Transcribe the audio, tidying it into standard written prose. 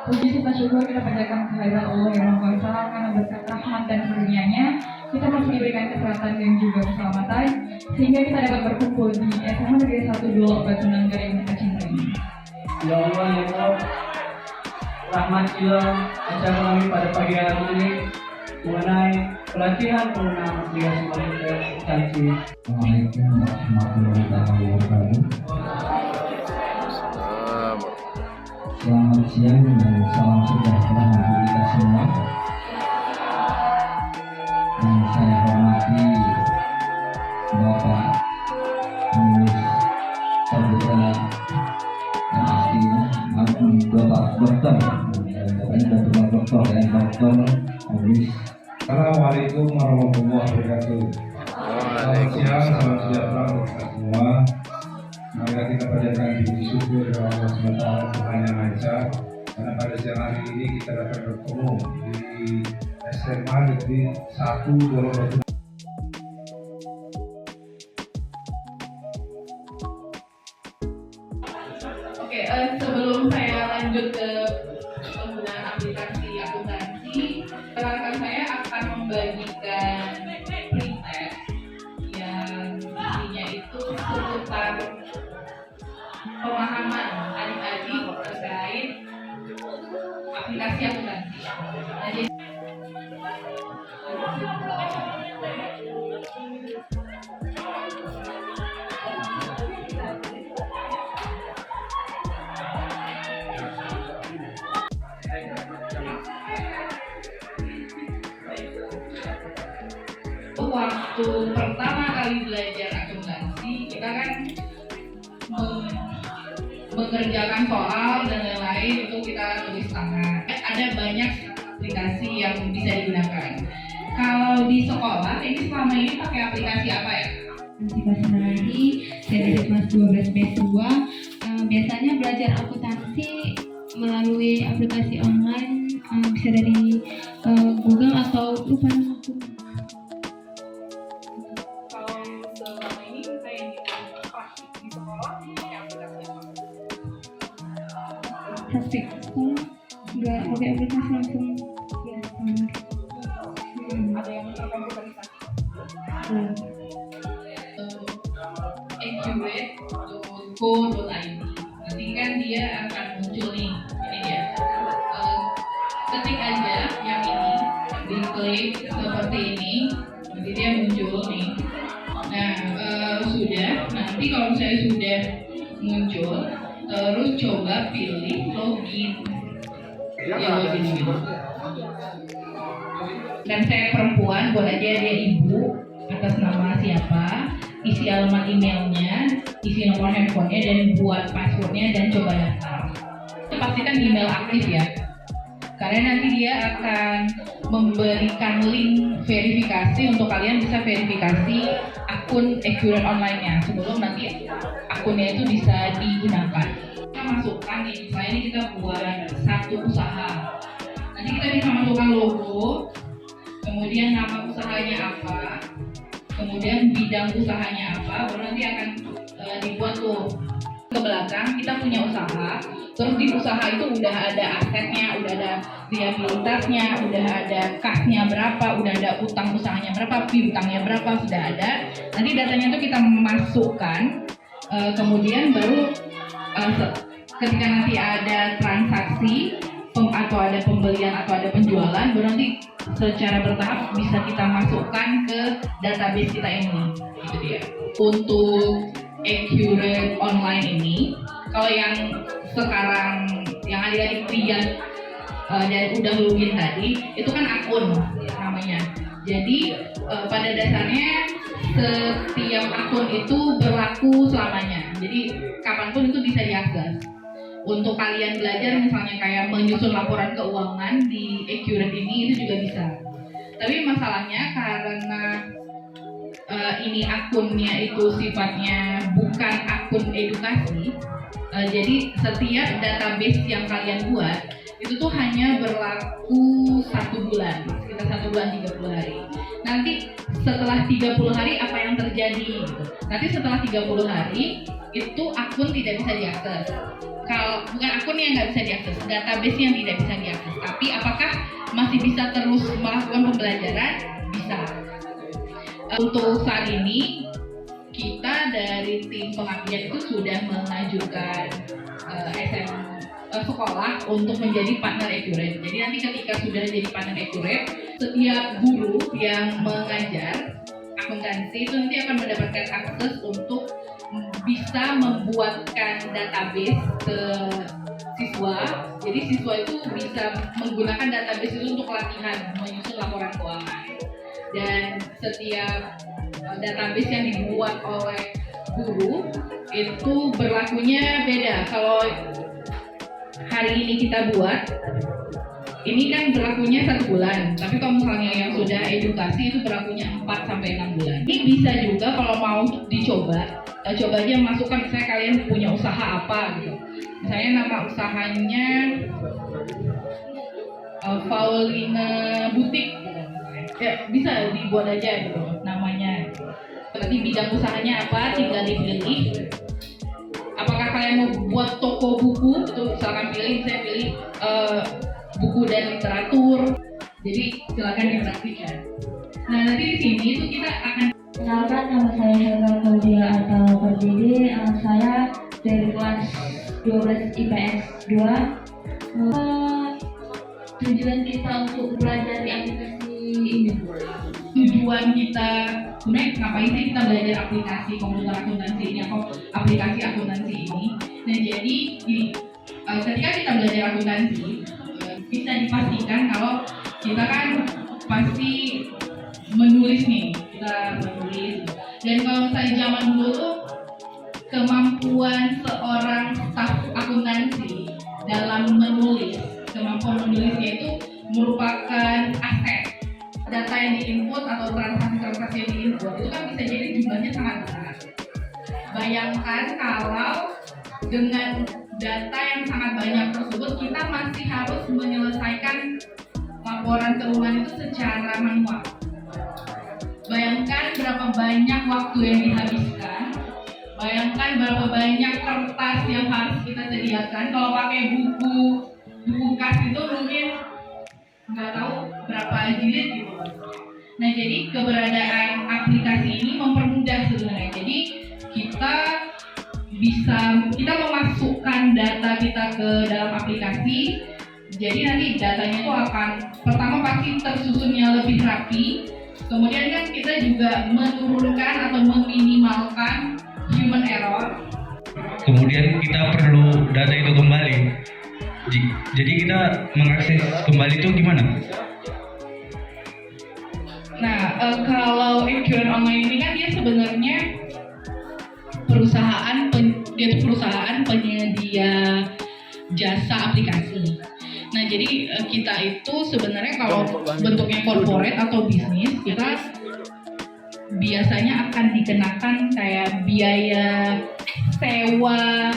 Puji kita syukur kita panjatkan kehadiran Allah yang Maha Esa karena berkat rahmat dan karunia-Nya kita masih diberikan kesehatan dan juga keselamatan sehingga kita dapat berkumpul di SMA Negeri 1 Dua Batunan Garing kita cintai. Ya Allah, ya Allah, rahmatilah acara kami pada pagi hari ini mengenai pelatihan penggunaan aplikasi komputer instansi. Assalamualaikum warahmatullahi wabarakatuh. Selamat siang dan salam sejahtera bagi kita semua. Yang saya hormati Bapak Penulis Fakultas Bapak Dokter dan Dokter Penulis. Assalamualaikum warahmatullahi wabarakatuh. Selamat siang, salam sejahtera untuk kita semua. Marilah kita panjatkan puji syukur kepada Allah SWT Tuhan Yang Maha Esa, karena pada siang hari ini kita dapat bertemu di SMA Negeri 1 Dua Batunan. Oke, sebelum saya lanjut ke penggunaan aplikasi akuntansi, rekan saya akan membagikan preset yang isinya itu seputar pemahaman adik-adik terkait aplikasi akuntansi. Nah, jadi waktu pertama kali belajar akuntansi kita kan mengerjakan soal dan lain-lain itu kita tulis tangan. Ada banyak aplikasi yang bisa digunakan. Kalau di sekolah ini selama ini pakai aplikasi apa ya? Aplikasi Nadi, saya dari kelas 12 B2. Biasanya belajar akuntansi melalui aplikasi online, bisa dari Google atau lupa nama aku. Kalau selama ini saya yang praktik di sekolah pakai aplikasi apa? Praktik sekolah nggak pakai aplikasi langsung ya. Ada yang terkomputerisasi? Accurate.co.id. Nanti kan dia akan muncul nih, ini dia. Ketik aja yang ini, diklik seperti ini, nanti dia muncul nih. Nah, sudah. Nanti kalau saya sudah muncul, terus coba pilih login. Ya login gitu. Dan saya perempuan, buat aja dia ibu, atas nama siapa, isi alamat emailnya, isi nomor handphonenya, dan buat passwordnya dan coba daftar. Pastikan email aktif ya, karena nanti dia akan memberikan link verifikasi untuk kalian bisa verifikasi akun Accurate Online-nya sebelum nanti akunnya itu bisa digunakan. Kita masukkan nih, misalnya ini kita buat satu usaha. Nanti kita bisa masukkan logo, kemudian nama usahanya apa, kemudian bidang usahanya apa, baru nanti akan dibuat tuh ke belakang kita punya usaha, terus di usaha itu udah ada asetnya, udah ada liabilitasnya, udah ada kasnya berapa, udah ada utang usahanya berapa, piutangnya berapa, sudah ada. Nanti datanya itu kita masukkan, kemudian baru ketika nanti ada transaksi atau ada pembelian atau ada penjualan, baru nanti secara bertahap bisa kita masukkan ke database kita ini. Itu dia. Untuk Accurate Online ini, kalau yang sekarang yang adik-adik lihat dan udah login tadi, itu kan akun namanya. Jadi pada dasarnya setiap akun itu berlaku selamanya. Jadi kapanpun itu bisa diakses. Untuk kalian belajar misalnya kayak menyusun laporan keuangan di Accurate ini itu juga bisa. Tapi masalahnya karena ini akunnya itu sifatnya bukan akun edukasi, jadi setiap database yang kalian buat itu tuh hanya berlaku 1 bulan, sekitar 1 bulan 30 hari. Nanti setelah 30 hari apa yang terjadi gitu. Nanti setelah 30 hari itu akun tidak bisa diakses kalau bukan akun yang nggak bisa diakses, database yang tidak bisa diakses. Tapi apakah masih bisa terus melakukan pembelajaran? Bisa. Untuk saat ini kita dari tim pengabdian itu sudah mengajukan sekolah untuk menjadi partner Accurate. Jadi nanti ketika sudah jadi partner Accurate, setiap guru yang mengajar akuntansi itu nanti akan mendapatkan akses untuk bisa membuatkan database ke siswa. Jadi siswa itu bisa menggunakan database itu untuk latihan menyusun laporan keuangan. Dan setiap database yang dibuat oleh guru itu berlakunya beda. Kalau hari ini kita buat, ini kan berlakunya 1 bulan. Tapi kalau misalnya yang sudah edukasi itu berlakunya 4-6 bulan. Ini bisa juga kalau mau dicoba, coba aja masukkan misalnya kalian punya usaha apa gitu. Misalnya nama usahanya Paulina Butik gitu. Ya, bisa dibuat aja gitu namanya. Nanti bidang usahanya apa, tinggal dipilih. Apakah kalian mau buat toko buku? Itu silakan pilih. Saya pilih buku dan literatur. Jadi silakan dipraktikkan. Nah nanti di sini itu kita akan. Kenalkan, nama saya Helga Claudia atau Perdidi. Saya dari kelas 12 IPS 2. Tujuan kita untuk belajar di aplikasi ini. Tujuan kita sebenarnya ngapain sih kita belajar aplikasi komputer akuntansi ini atau aplikasi akuntansi ini? Nah jadi ketika kita belajar akuntansi bisa dipastikan kalau kita kan pasti menulis nih, kita menulis. Dan kalau misalnya zaman dulu tuh kemampuan seorang staf akuntansi dalam menulis, kemampuan menulisnya itu merupakan aset. Data yang diinput atau transaksi-transaksi yang diinput itu kan bisa jadi jumlahnya sangat besar. Bayangkan kalau dengan data yang sangat banyak tersebut kita masih harus menyelesaikan laporan keuangan itu secara manual. Bayangkan berapa banyak waktu yang dihabiskan. Bayangkan berapa banyak kertas yang harus kita sediakan. Kalau pakai buku kas itu mungkin nggak tahu berapa jilid gitu. Nah jadi keberadaan aplikasi ini mempermudah sebenarnya. Jadi kita memasukkan data kita ke dalam aplikasi. Jadi nanti datanya itu akan pertama pasti tersusunnya lebih rapi. Kemudian kan kita juga menurunkan atau meminimalkan human error. Kemudian kita perlu data itu kembali. Jadi kita mengakses kembali itu gimana? Nah, kalau Accurate Online ini kan dia sebenarnya perusahaan penyedia jasa aplikasi. Nah, jadi kita itu sebenarnya kalau bentuknya corporate atau bisnis, kita biasanya akan dikenakan kayak biaya sewa